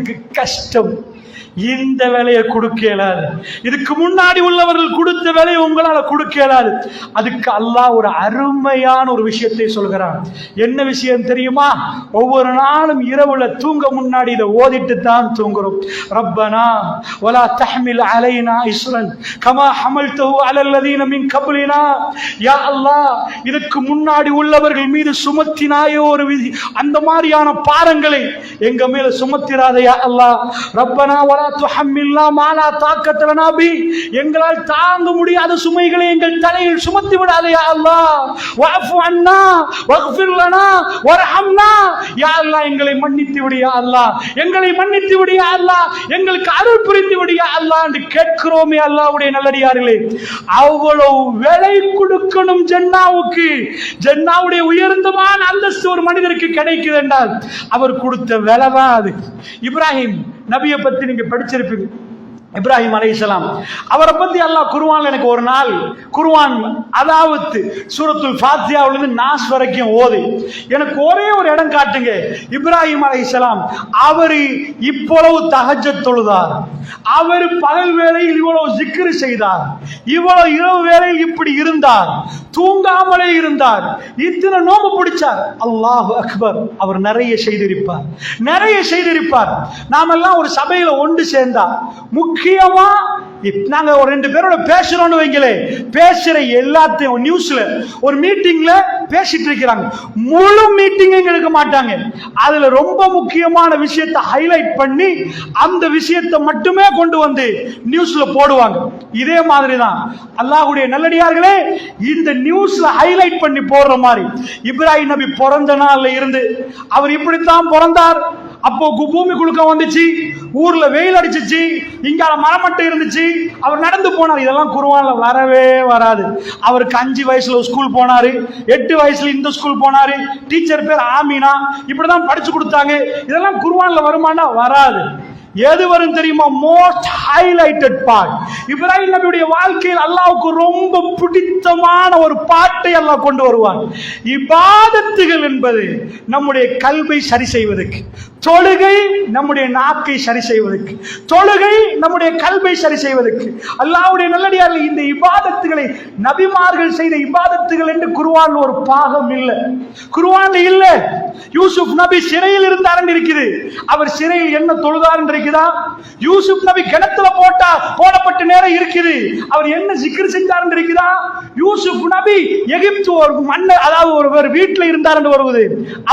பார்க்கறதுக்கு கஷ்டம். இந்த வேலையை கொடுக்க இயலாது. இதுக்கு முன்னாடி உள்ளவர்கள் கொடுத்த வேலையை உங்களால கொடுக்க இயலாது. அதுக்கு அல்லாஹ் ஒரு அருமையான ஒரு விஷயத்தை சொல்கிறான். என்ன விஷயம் தெரியுமா? ஒவ்வொரு நாளும் இரவுல தூங்க முன்னாடி இதை ஓதிட்டு தான் தூங்குறோம். ரப்பனா வலா தஹ்மில் அலைனா இஸ்ரன் கமா ஹமல்தஹு அலல்லதீன மின் கப்லினா. யா அல்லாஹ், இதுக்கு முன்னாடி உள்ளவர்கள் மீது சுமத்தினாயோ ஒரு விதி, அந்த மாதிரியான பாரங்களை எங்க மேல சுமத்திராத யா அல்லாஹ். ரப்பனா வலா துஹம்மில்னா மா லா தாக்கத லனா பி. எங்களால் தாங்க முடியாத சுமைகளை எங்கள் தலையில் சுமத்தி விடாதே யா அல்லாஹ். வஅஃபு அன்னா வக்ஃபிர் லனா வர்ஹம்னா. யா அல்லாஹ், எங்களை மன்னித்து விடு யா அல்லாஹ், எங்களை மன்னித்து விடு யா அல்லாஹ், எங்களுக்கு அருள் புரிந்து விடு யா அல்லாஹ் என்று கேட்கிறோமே அல்லாஹ்வுடைய நல்லடியார்களே. அவ்வளவு விலை கொடுக்கணும் ஜன்னாவுக்கு. ஜன்னாவுடைய உயர்ந்தமான அந்தஸ்து ஒரு மனிதருக்கு கிடைக்குது என்றால் அவர் கொடுத்த விலை தான் அது. இப்ராஹிம் நபியை பத்தி நீங்க படிச்சிருப்பீங்க. இப்ராஹிம் அலைஹிஸ்ஸலாம் அவரை பத்தி அல்லாஹ் குர்ஆன்ல எனக்கு ஒரு நாள் குர்ஆன் அதாவது சூரத்துல் ஃபாத்திஹாவுல இருந்து நாஸ் வரைக்கும் ஓதி எனக்கு ஒரே ஒரு இடம் காட்டுங்க. இப்ராஹிம் அலைஹிஸ்ஸலாம் அவர் இவ்வளவு தஹஜ்ஜத் தொழுதார், அவர் பகல் வேளையில் இவ்வளவு zikr செய்தார், இவ்வளவு இரவு வேளையில் இப்படி இருந்தார், தூங்காமலே இருந்தார், இத்தனை நோம்பு பிடிச்சார். அல்லாஹு அக்பர். அவர் நிறைய செய்திருப்பார், நிறைய செய்திருப்பார். நாமெல்லாம் ஒரு சபையில ஒன்று சேர்ந்தா முக்கியமா நாங்க ஒரு 2 பேரோட பேசுறோம்னு வைங்களே, பேசுற எல்லாத்தையும் நியூஸ்ல ஒரு மீட்டிங்ல பேசிட்டு இருக்கிறாங்க, முழு மீட்டிங் எடுக்க மாட்டாங்க. அதுல ரொம்ப முக்கியமான விஷயத்தை ஹைலைட் பண்ணி அந்த விஷயத்தை மட்டுமே கொண்டு வந்து நியூஸ்ல போடுவாங்க. இதே மாதிரி தான் அல்லாஹ்வுடைய நல்லடியார்களே, இந்த நியூஸ்ல ஹைலைட் பண்ணி போடுற மாதிரி இப்ராஹிம் நபி பிறந்த நாள்ல இருந்து அவர் இப்படித்தான் பிறந்தார், அப்போ பூமி குலுக்க வந்துச்சு, ஊர்ல வெயில் அடிச்சிச்சு, இங்கால மரமட்டம் இருந்துச்சு, அவர் நடந்து போனார். இதெல்லாம் குர்ஆன்ல வரவே வராது. அவருக்கு 5 வயசுல ஸ்கூல் போனாரு, 8 வயசுல இந்த ஸ்கூல் போனாரு, டீச்சர் பேர் ஆமினா, இப்படிதான் படிச்சு கொடுத்தாங்க. இதெல்லாம் குர்ஆன்ல வருமானா? வராது. எது வரும் தெரியுமா? Most highlighted part. இப்ராஹிம் நபியுடைய வாழ்க்கையில் அல்லாஹ்வுக்கு ரொம்ப பிடித்தமான ஒரு பாட்டை அல்லாஹ் கொண்டு வருவான். இபாதத்துகள் என்பது நம்முடைய கல்வை சரி செய்வதற்கு, தொழுகை நம்முடைய நாக்கை சரி செய்வதற்கு, தொழுகை நம்முடைய கல்வை சரி செய்வதற்கு. அல்லாஹ்வுடைய நல்லடியார்கள், இந்த இபாதத்துகளை நபிமார்கள் செய்த இபாதத்துகள் என்று குர்ஆன்ல ஒரு பாகம் இல்லை, குர்ஆன்ல இல்ல. யூசுப் நபி சிறையில் இருந்தார் என்று இருக்குது. அவர் சிறையில் என்ன தொழுதார் என்று இருக்குதா? யூசுப் நபி கிணத்துல போடப்பட்ட நேரம் இருக்குது. அவர் என்ன zikr செஞ்சார் என்று இருக்குதா? யூசுப் நபி எகிப்து ஒரு மன்னர், அதாவது ஒரு வீட்டில் இருந்தார் என்று வருவது.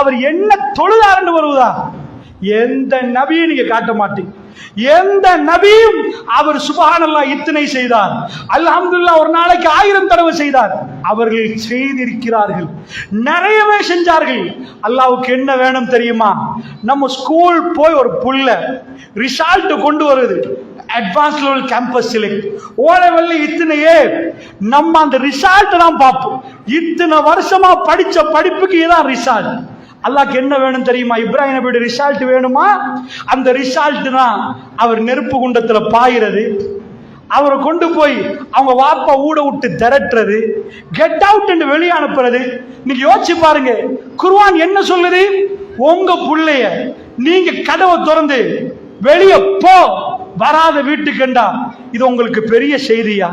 அவர் என்ன தொழுதார் என்று வருவதா? எந்த நபியை நீங்க காட்ட மாட்டீங்க. எந்த நபியும் அவர் சுப்ஹானல்லாஹ் இத்தனை செய்தார், அல்ஹம்துலில்லாஹ் ஒரு நாளைக்கு 1000 தடவை செய்தார். அவர்கள் செய்திருக்கிறார்கள், நிறையவே செஞ்சார்கள். அல்லாஹ்வுக்கு என்ன வேணும் தெரியுமா? நம்ம ஸ்கூல் போய் ஒரு புள்ள ரிசல்ட் கொண்டு வருது, அட்வான்ஸ் லெவல் கேம்பஸ் செலக்ட், ஓ லெவல்ல இத்தனையே, நம்ம அந்த ரிசல்ட் தான் பார்ப்போம். இத்தனை வருஷமா படிச்ச படிப்புக்கு இதான் ரிசல்ட். அல்லாஹ்க்கு என்ன வேணும் தெரியுமா? இப்ராஹிம் நபியோட ரிசல்ட் வேணுமா? அந்த ரிசல்ட் தான் அவர் நெருப்பு குண்டத்துல பாயிறது, அவரை கொண்டு போய் அவங்க வாப்பா ஊட விட்டு திரட்டுறது, கெட் அவுட் என்று வெளியே அனுப்புறது. நீங்க யோசிச்சு பாருங்க, குர்ஆன் என்ன சொல்லுது? உங்க புள்ளைய நீங்க கதவை திறந்து வெளியே போ, வராத வீட்டுக்குண்டா இது உங்களுக்கு பெரிய செய்தியா?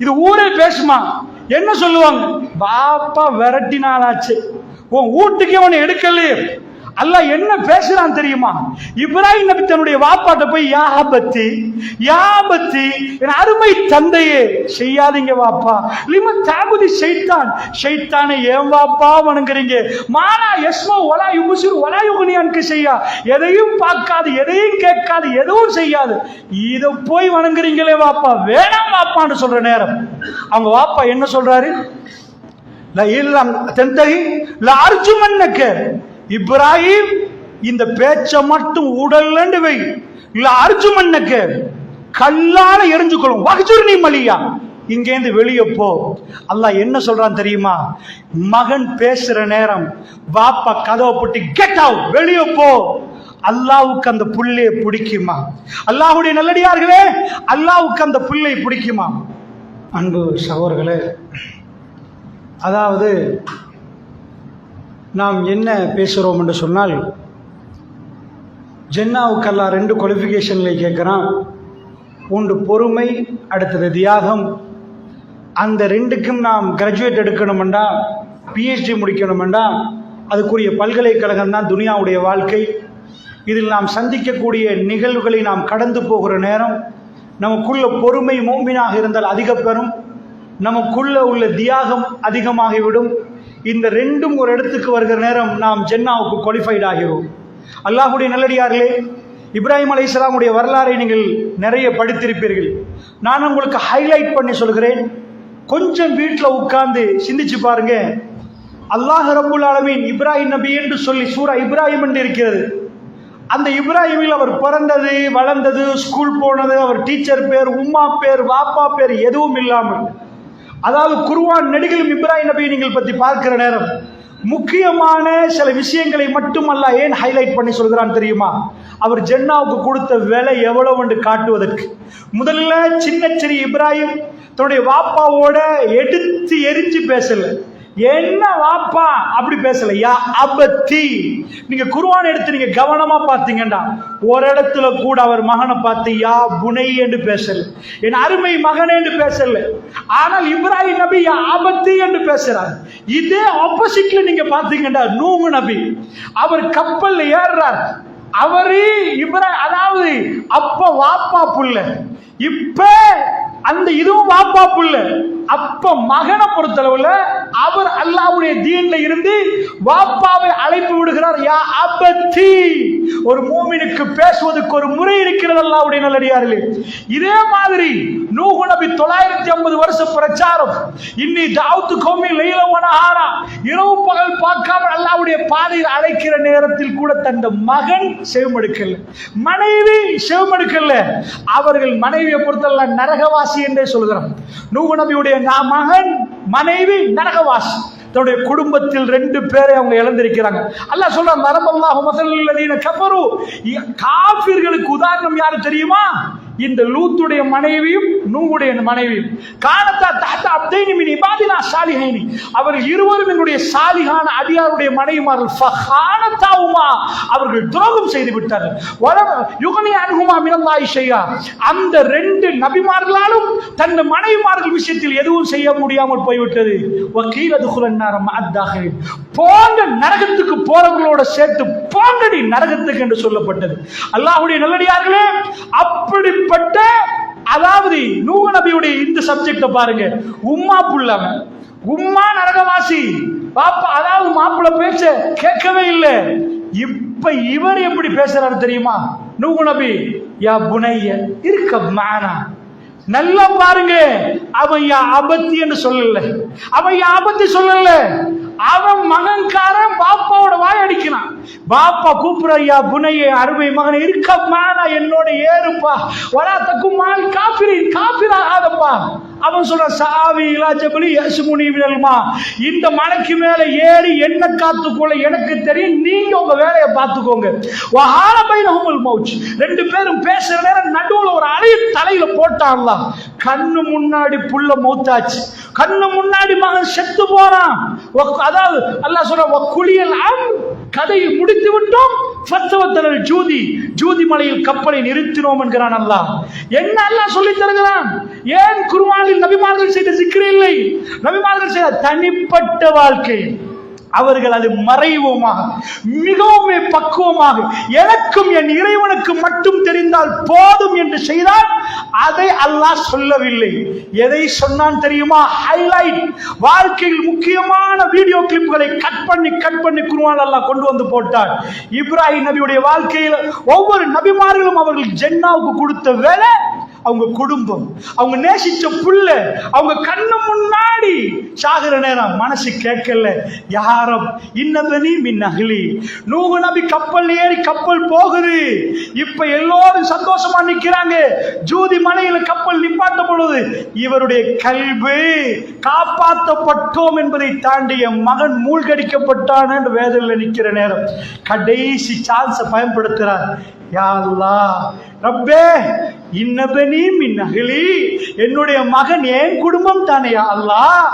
இது ஊரே பேசுமா? என்ன சொல்லுவாங்க? பாப்பா விரட்டினாலாச்சு, உன் வீட்டுக்கே உன்னை எடுக்கலையே. அல்லாஹ் என்ன பேசுறான் தெரியுமா? இப்ராஹிம் நபி தன்னுடைய வாப்பாட்ட போய் யாபத்தி யாபத்தி, என் அருமை தந்தையே, செய்யாதீங்க வாப்பா, லிம தாபுதி ஷைத்தான், ஷைத்தானை ஏன் வாப்பா வணங்குறீங்க? மானா யஸ்மா வலா யுப்சிர் வலா யுக்னியான்க செய்யா, எதையும் பார்க்காது, எதையும் கேட்காது, எதுவும் செய்யாது, இதை போய் வணங்குறீங்களே வாப்பா, வேணாம் வாப்பான்னு சொல்ற நேரம் அவங்க வாப்பா என்ன சொல்றாரு? இப்ராஹிம், இந்த பேச்ச மட்டும் உடல்ல வை, இல்ல அர்ஜுமன்னக்க கல்லால எரிஞ்சுக்கொள்ளும், வஹ்ஜுர்னி மலியா, இங்கேருந்து வெளியே போ. அல்லாஹ் என்ன சொல்றான் தெரியுமா? மகன் பேசுற நேரம் பாப்பா கதவை போட்டு கெட் அவுட், வெளியே போ. அல்லாஹ்வுக்கு அந்த புள்ளையை பிடிக்குமா? அல்லாஹ்வுடைய நல்லடியார்களே, அல்லாஹ்வுக்கு அந்த புள்ளை பிடிக்குமா? அன்பு சகோதரர்களே, அதாவது நாம் என்ன பேசுகிறோம் என்று சொன்னால், ஜென்னாவுக்கு அல்லாஹ் 2 குவாலிஃபிகேஷன்ல கேட்குறான். ஒன்று பொறுமை, அடுத்தது தியாகம். அந்த 2க்கும் நாம் கிராஜுவேட் எடுக்கணுமெண்டா, பிஹெச்டி முடிக்கணுமெண்டா அதுக்குரிய பல்கலைக்கழகம் தான் துனியாவுடைய வாழ்க்கை. இதில் நாம் சந்திக்கக்கூடிய நிகழ்வுகளை நாம் கடந்து போகிற நேரம் நமக்குள்ள பொறுமை மூமினாக இருந்தால் அதிக பெறும், நமக்குள்ள உள்ள தியாகம் அதிகமாகிவிடும். இந்த 2ம் ஒரு இடத்துக்கு வருகிற நேரம் நாம் ஜென்னாவுக்கு குவாலிஃபைட் ஆகிறோம். அல்லாஹ்வுடைய நல்லடியார்களே, இப்ராஹிம் அலைஹிஸ்ஸலாமுடைய வரலாறை நீங்கள் நிறைய படித்திருப்பீர்கள். நான் உங்களுக்கு ஹைலைட் பண்ணி சொல்கிறேன். கொஞ்சம் வீட்டில் உட்கார்ந்து சிந்திச்சு பாருங்க. அல்லாஹ் ரப்புல் ஆலமீன் இப்ராஹிம் நபி என்று சொல்லி சூரா இப்ராஹிம் என்று இருக்கிறது. அந்த இப்ராஹிமில் அவர் பிறந்தது, வளர்ந்தது, ஸ்கூல் போனது, அவர் டீச்சர் பேர், உம்மா பேர், வாப்பா பேர் எதுவும் இல்லாமல், அதாவது குர்ஆன் நெடுகிலும் இப்ராஹிம் நபியை நீங்கள் பற்றி பார்க்கிற நேரம் முக்கியமான சில விஷயங்களை மட்டும் அல்லாஹ் ஏன் ஹைலைட் பண்ணி சொல்கிறான் தெரியுமா? அவர் ஜென்னாவுக்கு கொடுத்த விலை எவ்வளவு என்று காட்டுவதற்கு. முதல்ல சின்ன இப்ராஹிம் தன்னுடைய வாப்பாவோட எடுத்து எரிஞ்சு பேசல. என்ன வாப்பா அப்படி பேசல, யா அபத்தி. நீங்க குர்ஆன் எடுத்து நீங்க கவனமா பார்த்தீங்கன்னா ஒரு இடத்துல கூட அவர் மகனை பார்த்து யா புனை என்று பேசல, என் அருமை மகனே என்று பேசல. ஆனால் இப்ராஹிம் நபி யா அபத்தி என்று பேசுறார். இதே ஆப்போசிட்ல நீங்க பார்த்தீங்கன்னா நூஹ் நபி, அவர் கப்பல்ல ஏறுறார். அவரு இப்ராஹிம், அதாவது அப்ப வாப்பா புள்ள, இப்ப அந்த இதுவும் வாப்பா புள்ள. அப்ப மகனை பொறுத்தளவுல அவர் அல்லாஹ்வுடைய தீன்ல இருந்து வாப்பாவை அழைப்பு விடுகிறார், யா அபத்தி. ஒரு மூமினுக்கு பேசுவதற்கு ஒரு முறை இருக்கிறது அல்லாஹ்வுடைய நல்லடியார்களே. இதே மாதிரி நூஹ் நபி 950 வருஷ பிரச்சாரம், இன்னி தஅவுது கௌமி லைல வ நஹாரா, இரவு பகல் பார்க்காம அல்லாஹ்வுடைய பாதையில் அழைக்கிற நேரத்தில் கூட தன் மகன் செவமடுக்கல, மனைவி செவமடுக்கல. அவர்கள் மனைவியை பொறுத்தவரை நரகவாசி என்றே சொல்கிறார். நூஹ் நபியுடைய மகன் மனைவி நரகவாசி. தன்னுடைய குடும்பத்தில் 2 பேரை அவங்க இழந்திருக்கிறாங்க. அல்லாஹ் சொல்றான், மரபல்லாஹு மஸலல் லதீன கஃபரு. காஃபிர்களுக்கு உதாரணம் யாரு தெரியுமா? இந்த லூத்துடைய மனைவியும் நூஹுடைய மனைவியும். கானத்தா தஹ்த அப்தைனி மின் இபாதினா சாலிஹைனி, அவர்கள் இருவரும் என்னுடைய சாலிஹான அடியாருடைய மனைவிமார்கள். ஃபஹானதாவுமா, அவர்கள் துரோகம் செய்து விட்டார்கள். வலம் யுக்னி அன்ஹுமா மினல்லாஹி ஷையா, அந்த 2 நபிமார்களாலும் தன் மனைவிமார்கள் விஷயத்தில் எதுவும் செய்ய முடியாமல் போய்விட்டது. வகீல துகுலன் நார மஅத்தாஹிரின், போங்க நரகத்துக்கு போறவங்களோட சேர்த்து போங்கடி நரகத்துக்கு என்று சொல்லப்பட்டது. அல்லாஹ்வுடைய நல்லடியார்களே, அப்படிப்பட்ட, அதாவது நூஹ் நபியுடைய இந்த சப்ஜெக்ட பாருங்க. உம்மா புள்ளவன், உம்மா நரகவாசி, பாப்பா அதாவது மாப்பிள்ள பேச்ச கேட்கவே இல்லை. இப்ப இவர் எப்படி பேசுறாரு தெரியுமா? நூஹ் நபி யா புனைய இருக்க மானா, நல்லா பாருங்க. அவன் யா அபத்தி என்று சொல்லல, அவன் யா அபத்தி சொல்லல, அவன் மகன்காரன் பாப்பாவோட வாய் அடிக்கிறான். பாப்பா கூப்பிடுற, யா புனைய அருமை மகன் இருக்க மானா, என்னோட ஏறுப்பா, வலாத்தக்கும் மால் காஃபிரின், காஃபிராகாதப்பா. அவன் சொல்ற, சாவி இலா ஜபலி யஸ்முனி மினல் மா, இந்த மலைக்கு மேல ஏறி என்ன காத்துக்கொள்ள எனக்கு தெரியும், நீங்க உங்க வேலையை பார்த்துக்கோங்க. வஹால பைனஹுல் மௌஜ், 2 பேரும் பேசுற நேரம் நடுவுல ஒரு அலைய தலையில போட்டான்ல. கண்ணு முன்னாடி புள்ள மௌத்தாச்சு, கண்ணு முன்னாடி மகன் செத்து போறான். அதாவது அல்லாஹ் சொல்ற, வக்குலியல் அம், கதையை முடித்து விட்டோம். ஃபத்தவத்தல் ஜூதி, ஜூதி மலையில் கப்பலை நிறுத்தினோம் என்கிறான் அல்லாஹ். என்ன அல்லாஹ் சொல்லி தருகிறான்? ஏன் குர்ஆனில் நபிமார்கள் செய்த சிக்ர் இல்லை? நபிமார்கள் செய்த தனிப்பட்ட வாழ்க்கை, அவர்கள் அது மறைவுமாக மிகவும் பக்குவமாக எனக்கும் என் இறைவனுக்கு மட்டும் தெரிந்தால் போதும் என்று செய்தால் அதை அல்லாஹ் சொல்லவில்லை. எதை சொன்னான் தெரியுமா? ஹைலைட், வாழ்க்கையில் முக்கியமான வீடியோ கிளிப்புகளை கட் பண்ணி குர்ஆன் அல்லாஹ் கொண்டு வந்து போட்டார். இப்ராஹிம் நபியுடைய வாழ்க்கையில் ஒவ்வொரு நபிமார்களும் அவர்கள் ஜென்னாவுக்கு கொடுத்த வேலை, அவங்க குடும்பம், அவங்க நேசிச்ச புள்ள, அவங்க கண்ணு முன்னாடி சாகிற நேரம் மனசு கேட்கல. யாரும் இன்னதனி மின் அஹ்லி, நூஹ் நபி கப்பல் ஏறி கப்பல் போகுது. இப்ப எல்லோரும் சந்தோஷமா நிக்கிறாங்க. ஜூதி மலையில கப்பல் நிப்பாட்ட பொழுது இவருடைய கல்வி காப்பாற்றப்பட்டோம் என்பதை தாண்டிய மகன் மூழ்கடிக்கப்பட்டான் என்று வேதனையில் நிக்கிற நேரம் கடைசி சான்ஸை பயன்படுத்துறார். யா அல்லாஹ் ரப்பே, இன்னபனி மின் அஹ்லி, என்னுடைய மகன் என் குடும்பம் தானே யா அல்லாஹ்,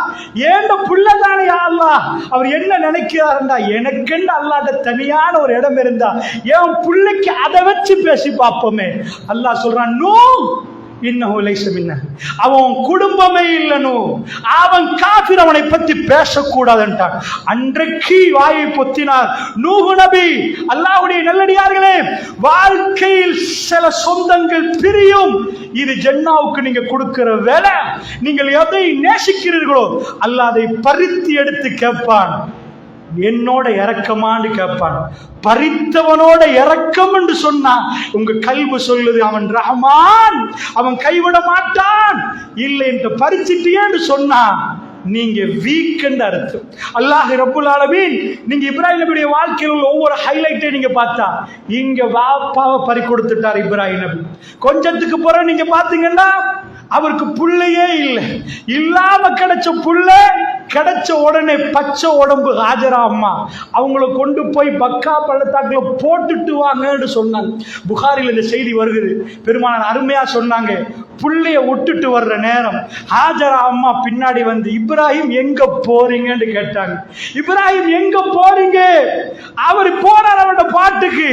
ஏண்ட புள்ள தானே யா அல்லாஹ். அவர் என்ன நினைக்கிறாருண்டா, எனக்குன்னு அல்லாஹ்ட்ட தனியான ஒரு இடம் இருந்தா என் பிள்ளைக்கு அதை வச்சு பேசி பார்ப்போமே. அல்லாஹ் சொல்றான், நோ இன்னஹு லைஸ மின்னா, அவன் குடும்பமே இல்லனோ, அவன் காஃபிர், அவனை பத்தி பேசக்கூடாதுன்றான். அன்றைக்கு வாயை பொத்தினார் நூஹ் நபி. அல்லாஹ்வுடைய நல்லடியார்களே, வாழ்க்கையில் சில சொந்தங்கள் பிரியும். இது ஜன்னாவுக்கு நீங்க கொடுக்கிற வேலை. நீங்கள் எதை நேசிக்கிறீர்களோ அல்லாஹ் அதை பறித்து எடுத்து கேட்பான். என்னோட இறக்கமான்னு கேட்பான். பறித்தவனோட இறக்கம் என்று சொன்னா உங்க கல்வி சொல்லுது அவன் ரஹ்மான், அவன் கைவிட மாட்டான். இல்லை என்று பறிச்சிட்டியேன்னு சொன்னா நீங்க வீக் என்று அர்த்தம். அல்லாஹ் ரப்புல் ஆலமீன், நீங்க இப்ராஹிம் நபியுடைய வாழ்க்கையில் உள்ள ஒவ்வொரு ஹைலைட்டை நீங்க பார்த்தா, இங்க வாப்பாவை பறி கொடுத்துட்டார் இப்ராஹிம் நபி. கொஞ்சத்துக்கு பிறகு நீங்க பாத்தீங்கன்னா அவருக்கு புள்ளையே இல்லை. இல்லாம கிடைச்ச புள்ள கிடைச்ச உடனே பச்சை உடம்பு ஹாஜரா அம்மா அவங்கள கொண்டு போய் பக்கா பள்ளத்தாக்குல போட்டுட்டு வாங்கன்னு சொன்னாங்க. புகாரில் இந்த செய்தி வருகிறது. பெருமானார் அருமையா சொன்னாங்க, புள்ளைய விட்டுட்டு வர்ற நேரம் ஹாஜரா அம்மா பின்னாடி வந்து, இப்ராஹிம் எங்க போறீங்கன்னு கேட்டாங்க. இப்ராஹிம் எங்க போறீங்க? அவர் போறார் அவரோட பாட்டுக்கு.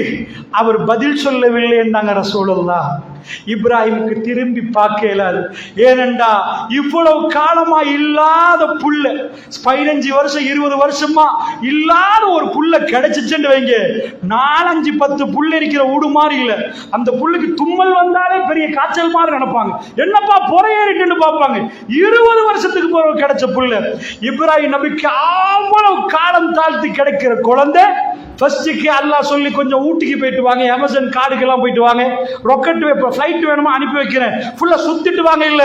அவர் பதில் சொல்லவில்லை என்றாங்க ரசூலுல்லாஹ். இப்ராஹிமுக்கு திரும்பி பார்க்க இயலாது. ஏனென்றா இவ்வளவு காலமா இல்லாத புள்ள, 15 வருஷம் 20 வருஷமா இல்லாத ஒரு புள்ள கிடைச்சிச்சுன்னு வைங்க, 4-5-10 புள்ள இருக்கிற ஊடு மாதிரி இல்ல. அந்த புள்ளுக்கு தும்மல் வந்தாலே பெரிய காய்ச்சல் மாதிரி நினைப்பாங்க. என்னப்பா பொறையேறிட்டு பார்ப்பாங்க. 20 வருஷத்துக்கு பிறகு கிடைச்ச புள்ள. இப்ராஹிம் நபிக்கு அவ்வளவு காலம் தாழ்த்தி கிடைக்கிற குழந்தை. ஃபர்ஸ்ட்டுக்கு அல்லாஹ் சொல்லி கொஞ்சம் ஊட்டிக்கு போயிட்டு வாங்க, அமேசான் காடுக்கெல்லாம் போயிட்டு வாங்க, ராக்கெட் ஃப்ளைட் வேணுமா அனுப்பி வைக்கிறேன், ஃபுல்லா சுத்திட்டு வாங்க, இல்ல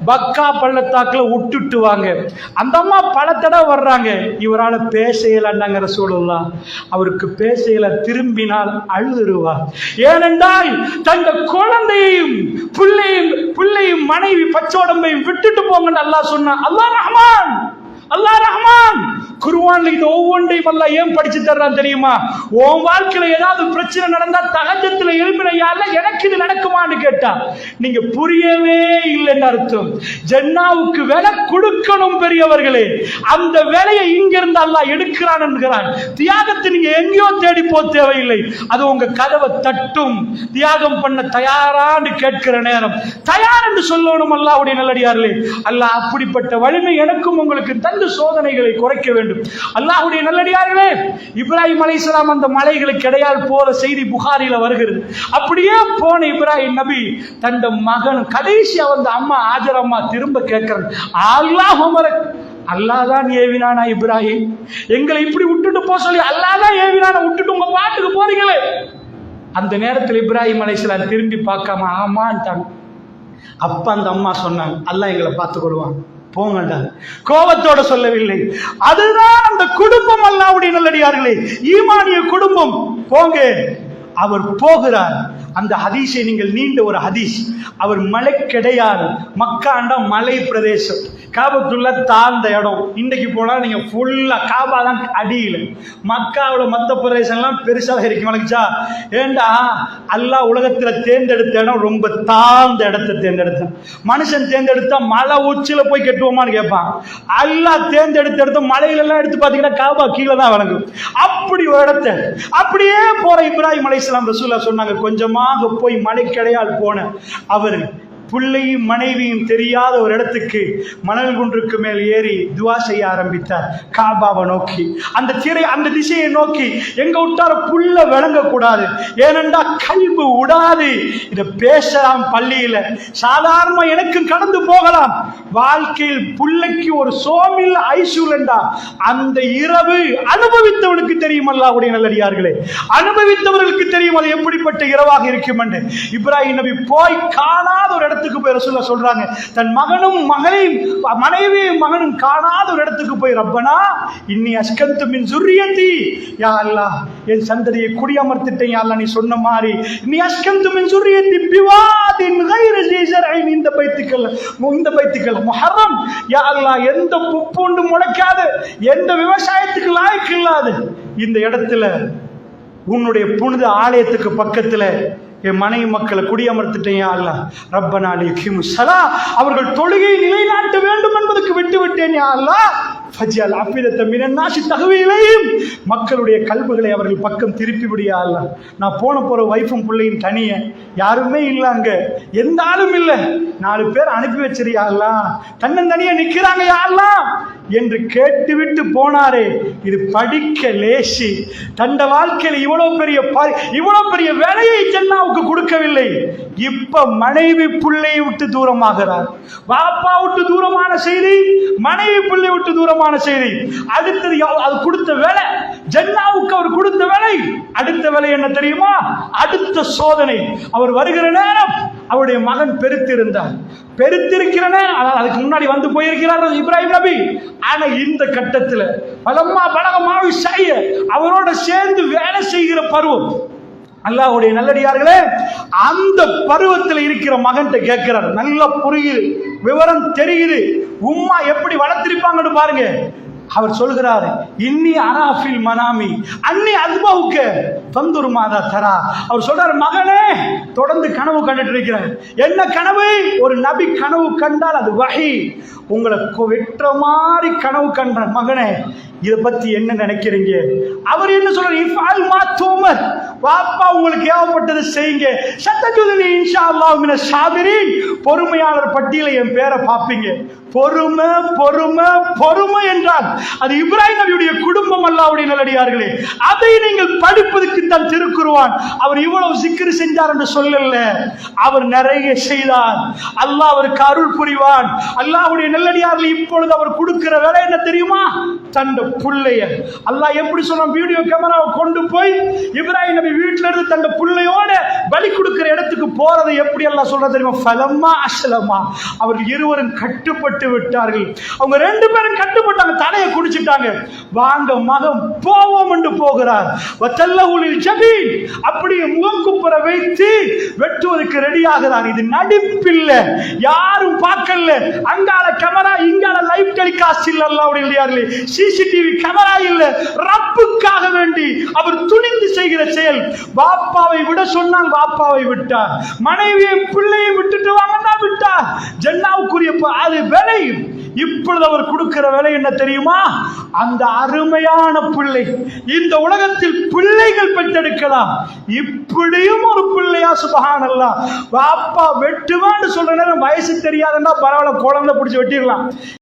பக்கா பள்ளத்தாக்குல விட்டுட்டு வாங்க. அந்த அம்மா பல தடவை வர்றாங்க. இவரால் பேசையிலாண்டாங்க ரசூலுல்லாஹ். அவருக்கு பேசையில திரும்பினால் அழுதுருவார். ஏனென்றால் தந்த குழந்தையும் பிள்ளையும் மனைவி பச்சோடம்பையும் விட்டுட்டு போங்கன்னு அல்லாஹ் சொன்னான். அல்லாஹ் ரஹ்மான், அல்லாஹ் ரஹ்மான். குர்ஆன்ல இது ஒவ்வொன்றையும் அல்லாஹ் ஏன் படிச்சு தர்றான் தெரியுமா? உன் வாழ்க்கையில ஏதாவது பிரச்சனை நடந்தா தஹஜ்ஜுத்ல எழும்பினையா, எனக்கு இது நடக்குமான்னு கேட்டா நீங்க புரியவே இல்லைன்னு அர்த்தம். ஜன்னாவுக்கு விலை கொடுக்கணும் பெரியவர்களே. அந்த விலையை இங்கிருந்து அல்லாஹ் எடுக்கிறான் என்கிறான். தியாகத்தை நீங்க எங்கேயோ தேடி போ தேவையில்லை. அது உங்க கதவை தட்டும். தியாகம் பண்ண தயாரான்னு கேட்கிற நேரம் தயார் என்று சொல்லணும். அல்லாஹ்வுடைய நல்லடியார்களே, அல்லாஹ் அப்படிப்பட்ட வலிமை எனக்கும் உங்களுக்கு தந்து சோதனைகளை குறைக்க வேண்டும். அல்லாஹ்வுடைய நல்லடியார்களே, இப்ராஹிம் அலைஹிஸ்ஸலாம் அந்த மலைகளுக்கு இடையால் போற செய்தி புகாரில வருகிறது. அப்படியே போன இப்ராஹிம் நபி தன் மகன் கடைசியா வந்து அம்மா ஆஜர் அம்மா திரும்ப கேட்கிறாங்க, அல்லாஹ் உமரக், அல்லாஹ் தான் ஏவினானா இப்ராஹிம்? எங்களை இப்படி விட்டுட்டு போக சொல்லி அல்லாஹ் தான் ஏவினானா, விட்டுட்டு உங்க பாட்டுக்கு போறீங்களே. அந்த நேரத்தில் இப்ராஹிம் அலைஹிஸ்ஸலாம் திரும்பி பார்க்காம ஆமான்ட்டாங்க. அப்ப அந்த அம்மா சொன்னாங்க, அல்லாஹ் எங்களை பார்த்துக்கொள்வான், போங்கண்டா. கோபத்தோட சொல்லவில்லை. அதுதான் அந்த குடும்பம். அல்லாஹ்வுடைய நல்லடியார்களே, ஈமானிய குடும்பம். போங்க. அவர் போகிறார். அந்த ஹதீஸை நீங்கள் நீண்ட ஒரு ஹதீஸ். அவர் மலை கிடையாது. மக்காண்டா மலை பிரதேசம், காபத்துள்ள தாழ்ந்த இடம். இன்னைக்கு போனா நீங்க ஃபுல்லா காபா தான் அடியில். மக்காவோட மற்ற பிரதேசம்லாம் பெருசாக இருக்கு வணக்குச்சா. ஏண்டா அல்லாஹ் உலகத்துல தேர்ந்தெடுத்த இடம் ரொம்ப தாழ்ந்த இடத்தை தேர்ந்தெடுத்தான். மனுஷன் தேர்ந்தெடுத்தா மலை உச்சில போய் கட்டுவோமான்னு கேட்பான். அல்லாஹ் தேர்ந்தெடுத்த இடத்த மலையில எல்லாம் எடுத்து பாத்தீங்கன்னா காபா கீழே தான் வணங்கும். அப்படி ஒரு இடத்தை அப்படியே போற இப்ராஹிம் அலைஹிஸ்ஸலாம் ரசூலுல்லாஹ் சொன்னாங்க, கொஞ்சமாக போய் மலைக்கடையால் போன அவர் பிள்ளையும் மனைவியும் தெரியாத ஒரு இடத்துக்கு மணல் குன்றுக்கு மேல் ஏறி துவா செய்ய ஆரம்பித்தார். காபாவை நோக்கி, அந்த திசையை நோக்கி. எங்க விட்டார புள்ள விளங்கக்கூடாது. ஏனென்றா கல்வி விடாது. இதை பேசலாம் பள்ளியில, சாதாரண எனக்கு கடந்து போகலாம். வாழ்க்கையில் புள்ளைக்கு ஒரு சோமில் ஐசூலண்டா அந்த இரவு அனுபவித்தவனுக்கு தெரியும். அல்லாஹ்வுடைய நல்லடியார்களே, அனுபவித்தவர்களுக்கு தெரியும் அது எப்படிப்பட்ட இரவாக இருக்கும் என்று. இப்ராஹிம் நபி போய் காணாத ஒரு இடத்துக்கு போய் ரசூலுல்லாஹ் சொல்றாங்க, தன் மகனும் மனைவியும் மகனும் காணாத ஒரு இடத்துக்கு போய், ரப்பனா இன்னி அஸ்கந்து மின் ஸுர்ரியத்தி, யா அல்லாஹ் என் சந்ததியை குடியமர்த்திட்டேன் யா அல்லாஹ், நீ சொன்ன மாதிரி இன்னி அஸ்கந்து மின் ஸுர்ரியத்தி பிவாதின் கைர ஸீ ஸர்இன், இந்த பைத்துக்கள் முஹர்ரம், யா அல்லாஹ் எந்த புப்புண்டு முளைக்காத, எந்த விவசாயத்துக்கு லாயக்கு இல்லாத இந்த இடத்துல உன்னுடைய புனித ஆலயத்துக்கு பக்கத்துல என் மனைவி மக்களை குடியமர்த்திட்டேன் யா அல்லாஹ். ரப்பனா லியுகீமு ஸலாத், அவர்கள் தொழுகையை நிலைநாட்ட வேண்டும் என்பதற்கு விட்டு விட்டேன் யா அல்லாஹ். ஃபஜ்அல் அஃபிதத்த மினன் நாஸி தஹ்வி இலைஹிம், மக்களுடைய கல்புகளை அவர்கள் பக்கம் திருப்பி விடு யா அல்லாஹ். நான் போற வைஃபும் பிள்ளையும் தனிய, யாருமே இல்லை, அங்க எந்த ஆளும் இல்லை, 4 பேர் அனுப்பி வச்சிருயா அல்லாஹ், தன்னந்தனியா நிக்கிறாங்க யா அல்லாஹ் என்று கேட்டுவிட்டு போனாரே. இது படிக்க லேசி. தண்ட வாழ்க்கையில் இவ்வளவு பெரிய வேலையை ஜன்னாவுக்கு கொடுக்கவில்லை. இப்ப மனைவி பிள்ளையை விட்டு தூரமாகிறார். பாப்பா விட்டு தூரமான செய்தி, மனைவி பிள்ளை விட்டு தூரமான செய்தி. அடுத்தது அது கொடுத்த வேலை, ஜன்னாவுக்கு அவர் கொடுத்த வேலை. அடுத்த வேலை என்ன தெரியுமா? அடுத்த சோதனை. அவர் வருகிற நேரம் அவருடைய மகன் பெருத்திருக்கிற நேரம், அதுக்கு முன்னாடி வந்து போயிருக்கிறார் இப்ராஹிம் நபி. ஆனா இந்த கட்டத்துல பலகமாவி செய்ய அவரோட சேர்ந்து வேலை செய்கிற பருவம். அல்லாஹ்வுடைய நல்லடியார்களே, அந்த பருவத்தில் இருக்கிற மகன்கிட்ட கேட்கிறார். நல்லா புரியுது, விவரம் தெரியுது, உம்மா எப்படி வளர்த்திருப்பாங்கன்னு பாருங்க. அவர் சொல்கிறார், இன்னி அராஃபில் மனாமி அன்னி அஸ்பஹுக்க ஃபந்துர் மாதா தரா. அவர் சொல்றார், மகனே தொடர்ந்து கனவு கண்டுட்டு இருக்கிறேன். என்ன கனவு? ஒரு நபி கனவு கண்டால் அது வஹி. உங்களை வெற்ற மாதிரி கனவு கண்ட மகனே, இதை பத்தி என்ன நினைக்கிறீங்க? அவர் என்ன சொல்றாரு? இஃபால் மா தூமர், பாப்பா உங்களுக்கு ஏவப்பட்டது செய்யுங்க. சத்தஜுதுனி இன்ஷா அல்லாஹ் மின ஸாபிரீன், பொறுமையாளர் பட்டியலை என் பேரை பார்ப்பீங்க. பொறுமை பொறுமை பொறுமை என்றால் அது இப்ராஹிம் நபியுடைய குடும்பம். அல்லாஹ்வுடைய நல்லடியார்களே, அதை நீங்கள் படிப்பதற்கு தான் திருக்குர்ஆன். அவர் இவ்வளவு சிக்ர் செஞ்சார் என்று சொல்லல, அவர் நிறைய செய்தார். அல்லாஹ் அவருக்கு அருள் புரிவான். அல்லாஹ்வுடைய நல்லடியார்கள் இப்பொழுது அவர் கொடுக்கிற வேலை என்ன தெரியுமா? தண்ட புள்ளைய அல்லாஹ் எப்படி சொன்ன, வீடியோ கேமராவை கொண்டு போய் இப்ராஹிம் நபி வீட்டில இருந்து தண்ட புள்ளையோட பலி கொடுக்கிற இடத்துக்கு போறதை எப்படி அல்லாஹ் சொல்ற தெரியுமா? ஃபலம்மா அஸ்லமா, அவர்கள் இருவரும் கட்டுப்பட்டு விட்டார்கள். அவங்க 2 பேரும் கட்டுப்பட்டாங்க, தலையை குடிச்சிட்டாங்க. வாங்க மகன் போவோம் என்று போகிறார். வத்தல்லஹுலில் ஜபீன், அப்படியே முகங்குப்புற வைத்து வெட்டுவதற்கு ரெடி ஆகிறார். இது நடிப்பில்ல, யாரும் பார்க்கல. அங்கால கேமரா, இங்கால லைவ் டெலிகாஸ்ட் இல்ல. அல்லாஹ்வுடைய சிசிடிவி கேமரா இல்ல. ரப்புக்காக வேண்டி அவர் துணிந்து செய்கிற செயல். பாப்பாவை விட சொன்னால் பாப்பாவை விட்டார், மனைவியை பிள்ளையை விட்டுட்டு வாங்கன்னா விட்டார். ஜன்னாவுக்குரிய அது வேலை. இப்பொழுது அவர் கொடுக்கிற வேலை என்ன தெரியுமா? அந்த அருமையான பிள்ளை, இந்த உலகத்தில் பிள்ளைகள் பெற்றெடுக்கலாம், இப்படியும் ஒரு பிள்ளையா? சுப்ஹானல்லாஹ். பாப்பா வெட்டுவான்னு சொல்ற நேரம் வயசு தெரியாதுன்னா பரவாயில்ல, குழந்தை பிடிச்சி வெட்டிடலாம்.